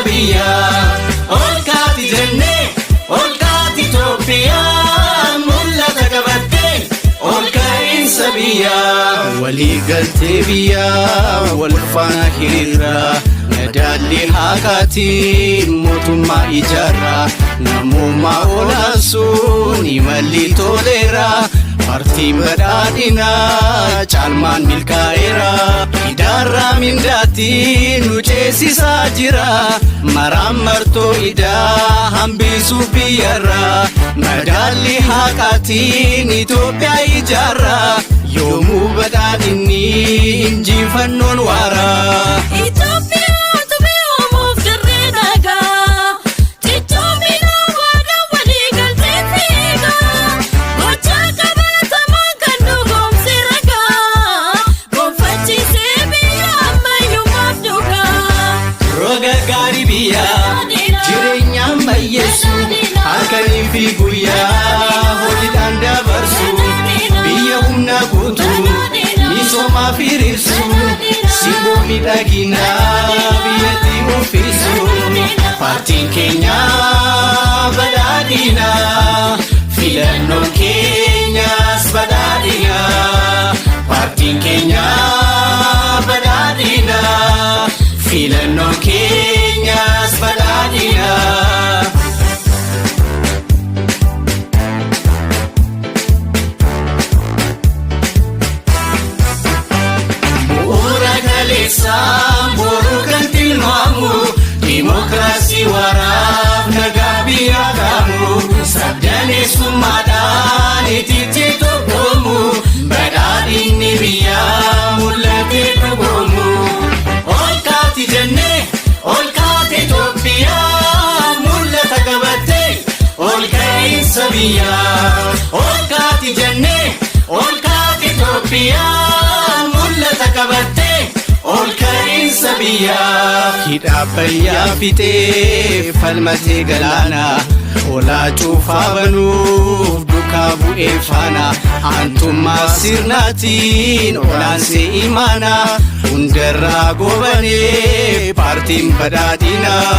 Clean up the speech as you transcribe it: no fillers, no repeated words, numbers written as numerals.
biyyaa ol kaati jennee ol kaati Itoophiyaan mul'ata qabattee ol ka'iinsa biyyaa walii galtee biyyaa wal faana hiriiraa nadaallee haakaatiin mootummaa ijaarraa namummaa olaansuun imalli toleeraa Partiin badhaadhinaa caalmaan milkaa'eera Idaarraa mindaatiin nu ceesisaa jira Maraan martoo idaa hambisuuf biyyarraa Madaalli haqaatiin Itoophiyaa ijaarraa Yoomuu badhaadhinni injifannoon waaraa jireenyaan bayyeessu halkanii fi guyyaa hojiidhaan dabarsu biyya humna guutu misoomaa firiirsu simboo miidhaginaa biyyatti ulfisu paartiin keenya badhaadhinaa filannoon keenyas badhaadhinaa paartiin keenya badhaadhinaa filannoon keenyas badhaadhinaa bu'uura kaleessaan boruu kan tilmaamu dimokiraasii waraaf nagaa biyya qaamu sabdaneessummaadhaan ititti tokkoomu badhaadhinni biyyaa mul'atee dhugoomu jennee ol kaate Itoophiyaa mul'ata qabattee ol ka'iinsa biyyaa ol kaate jennee ol kaate Itoophiyaa mul'ata qabattee ol ka'iinsa biyyaa hidha bayyaa fixee falmatee galaanaa olaa cuufaa banuuf duukaa bu'ee faana aantummaa sirnaatiin olaansee imaanaa hundarraa gobanee paartiin badhaadhinaa